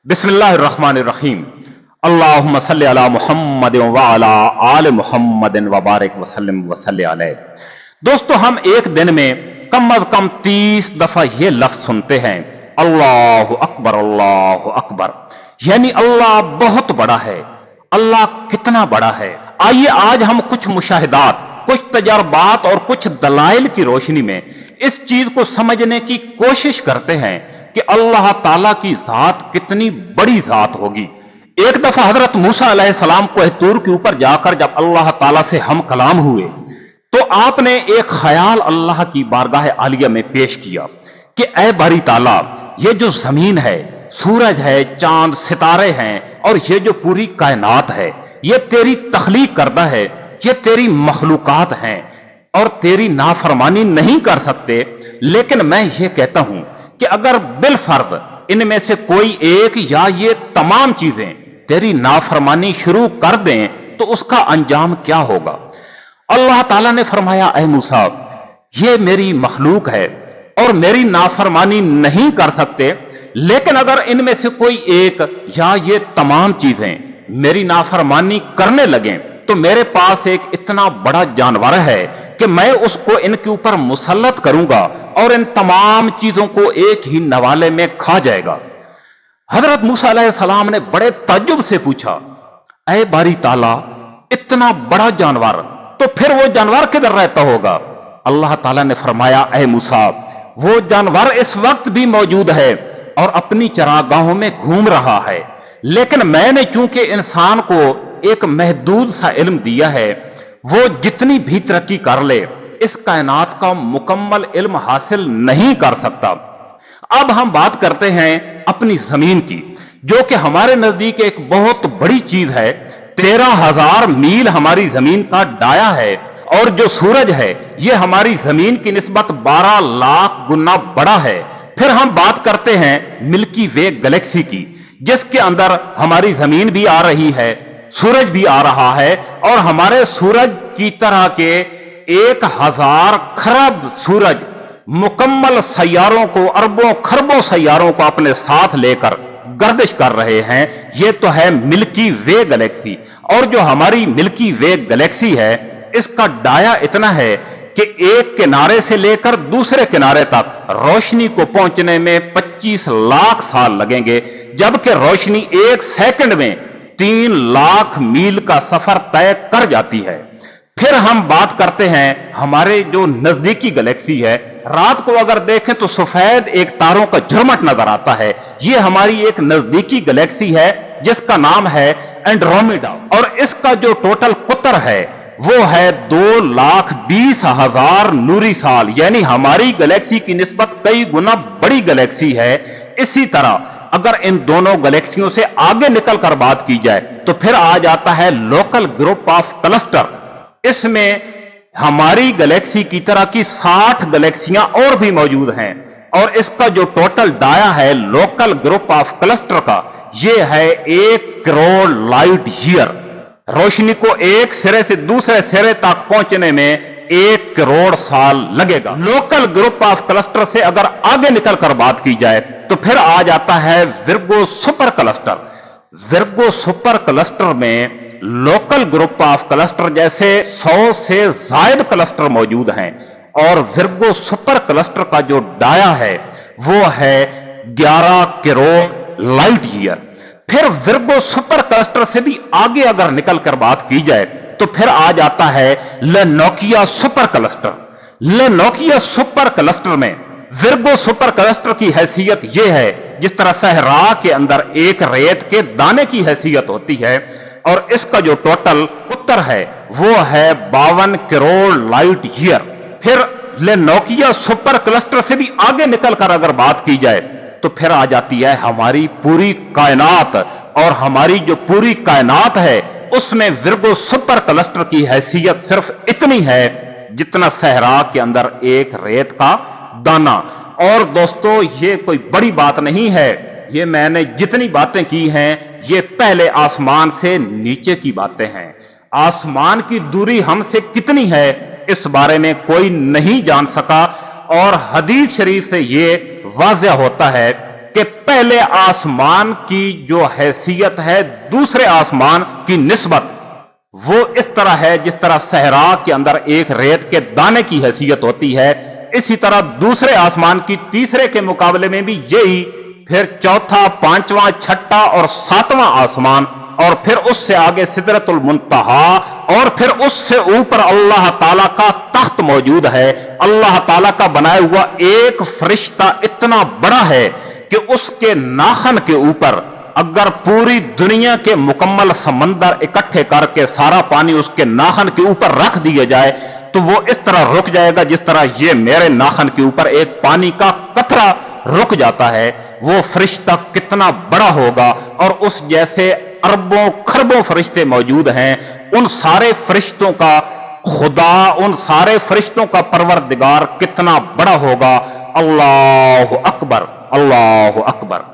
बिस्मिल्लाहिर्रहमानिर्रहीम। अल्लाहुम्मा सल्लि अला मुहम्मद व अला आले मुहम्मद व बारिक वसल्लिम वसल्लि अलैहि। दोस्तों, हम एक दिन में कम अज कम 30 दफा ये लफ्ज सुनते हैं, अल्लाहु अकबर अल्लाहु अकबर, यानी अल्लाह बहुत बड़ा है, अल्लाह कितना बड़ा है। आइए आज हम कुछ मुशाहिदात, कुछ तजर्बात और कुछ दलाइल की रोशनी में इस चीज को समझने की कोशिश करते हैं कि अल्लाह ताला की जात कितनी बड़ी जात होगी। एक दफा हजरत मूसा अलैहिस्सलाम को तूर के ऊपर जाकर जब अल्लाह ताला से हम कलाम हुए तो आपने एक ख्याल अल्लाह की बारगाह आलिया में पेश किया कि ऐ बारी ताला, ये जो जमीन है, सूरज है, चांद सितारे हैं और ये जो पूरी कायनात है, ये तेरी तख्लीक करदा है, ये तेरी मखलूकात हैं और तेरी नाफरमानी नहीं कर सकते। लेकिन मैं ये कहता हूं कि अगर बिलफर्द इनमें से कोई एक या ये तमाम चीजें तेरी नाफरमानी शुरू कर दें तो उसका अंजाम क्या होगा। अल्लाह ताला ने फरमाया, ऐ मूसा, ये मेरी मखलूक है और मेरी नाफरमानी नहीं कर सकते, लेकिन अगर इनमें से कोई एक या ये तमाम चीजें मेरी नाफरमानी करने लगें तो मेरे पास एक इतना बड़ा जानवर है कि मैं उसको इनके ऊपर मुसल्लत करूंगा और इन तमाम चीजों को एक ही नवाले में खा जाएगा। हजरत मूसा अलैहिस्सलाम ने बड़े ताज्जुब से पूछा, ऐ बारी ताला, इतना बड़ा जानवर, तो फिर वो जानवर किधर रहता होगा। अल्लाह ताला ने फरमाया, ऐ मूसा, वो जानवर इस वक्त भी मौजूद है और अपनी चरागाहों में घूम रहा है, लेकिन मैंने चूंकि इंसान को एक महदूद सा इल्म दिया है, वो जितनी भी तरक्की कर ले इस कायनात का मुकम्मल इल्म हासिल नहीं कर सकता। अब हम बात करते हैं अपनी जमीन की, जो कि हमारे नजदीक एक बहुत बड़ी चीज है। 13,000 मील हमारी जमीन का डाया है और जो सूरज है ये हमारी जमीन की निस्बत 12 लाख गुना बड़ा है। फिर हम बात करते हैं मिल्की वे गैलेक्सी की, जिसके अंदर हमारी जमीन भी आ रही है, सूरज भी आ रहा है और हमारे सूरज की तरह के 1000 खरब सूरज मुकम्मल सैयारों को, अरबों खरबों सैयारों को अपने साथ लेकर गर्दिश कर रहे हैं। ये तो है मिल्की वे गैलेक्सी। और जो हमारी मिल्की वे गैलेक्सी है, इसका डाया इतना है कि एक किनारे से लेकर दूसरे किनारे तक रोशनी को पहुंचने में 25 लाख साल लगेंगे, जबकि रोशनी एक सेकंड में 3 लाख मील का सफर तय कर जाती है। फिर हम बात करते हैं हमारे जो नजदीकी गैलेक्सी है, रात को अगर देखें तो सफेद एक तारों का झुरमट नजर आता है। यह हमारी एक नजदीकी गैलेक्सी है जिसका नाम है एंड्रोमेडा, और इसका जो टोटल कुतर है वो है 2,20,000 नूरी साल, यानी हमारी गैलेक्सी की निस्बत कई गुना बड़ी गैलेक्सी है। इसी तरह अगर इन दोनों गैलेक्सियों से आगे निकलकर बात की जाए तो फिर आ जाता है लोकल ग्रुप ऑफ क्लस्टर। इसमें हमारी गैलेक्सी की तरह की 60 गैलेक्सियां और भी मौजूद हैं और इसका जो टोटल डाया है लोकल ग्रुप ऑफ क्लस्टर का, यह है 1 करोड़ लाइट ईयर। रोशनी को एक सिरे से दूसरे सिरे तक पहुंचने में 1 करोड़ साल लगेगा। लोकल ग्रुप ऑफ क्लस्टर से अगर आगे निकलकर बात की जाए तो फिर आ जाता है Virgo super cluster. Virgo super cluster में लोकल ग्रुप ऑफ क्लस्टर जैसे 100 से ज्यादा क्लस्टर मौजूद हैं और विर्गो सुपर क्लस्टर का जो डाया है वो है 11 करोड़ लाइट ईयर। फिर विर्गो सुपर क्लस्टर से भी आगे अगर निकलकर बात की जाए तो फिर आ जाता है लेनोकिया सुपर क्लस्टर। लेनोकिया सुपर क्लस्टर में विर्गो सुपर क्लस्टर की हैसियत यह है जिस तरह सहरा के अंदर एक रेत के दाने की हैसियत होती है, और इसका जो टोटल उत्तर है वो है 52 करोड़ लाइट ईयर। फिर लेनोकिया सुपर क्लस्टर से भी आगे निकलकर अगर बात की जाए तो फिर आ जाती है हमारी पूरी कायनात, और हमारी जो पूरी कायनात है उसमें विर्गो सुपर क्लस्टर की हैसियत सिर्फ इतनी है जितना सहरा के अंदर एक रेत का दाना। और दोस्तों, ये कोई बड़ी बात नहीं है, ये मैंने जितनी बातें की हैं ये पहले आसमान से नीचे की बातें हैं। आसमान की दूरी हमसे कितनी है इस बारे में कोई नहीं जान सका, और हदीस शरीफ से ये वाज़ेह होता है کہ پہلے آسمان کی جو حیثیت ہے دوسرے آسمان کی نسبت وہ اس طرح ہے جس طرح صحرا کے اندر ایک ریت کے دانے کی حیثیت ہوتی ہے، اسی طرح دوسرے آسمان کی تیسرے کے مقابلے میں بھی یہی، پھر چوتھا، پانچواں، چھٹا اور ساتواں آسمان، اور پھر اس سے آگے سدرۃ المنتہا، اور پھر اس سے اوپر اللہ تعالیٰ کا تخت موجود ہے۔ اللہ تعالیٰ کا بنایا ہوا ایک فرشتہ اتنا بڑا ہے کہ اس کے ناخن کے اوپر اگر پوری دنیا کے مکمل سمندر اکٹھے کر کے سارا پانی اس کے ناخن کے اوپر رکھ دیا جائے تو وہ اس طرح رک جائے گا جس طرح یہ میرے ناخن کے اوپر ایک پانی کا قطرہ رک جاتا ہے۔ وہ فرشتہ کتنا بڑا ہوگا، اور اس جیسے اربوں کھربوں فرشتے موجود ہیں۔ ان سارے فرشتوں کا خدا، ان سارے فرشتوں کا پروردگار کتنا بڑا ہوگا۔ اللہ اکبر، اللہ اکبر۔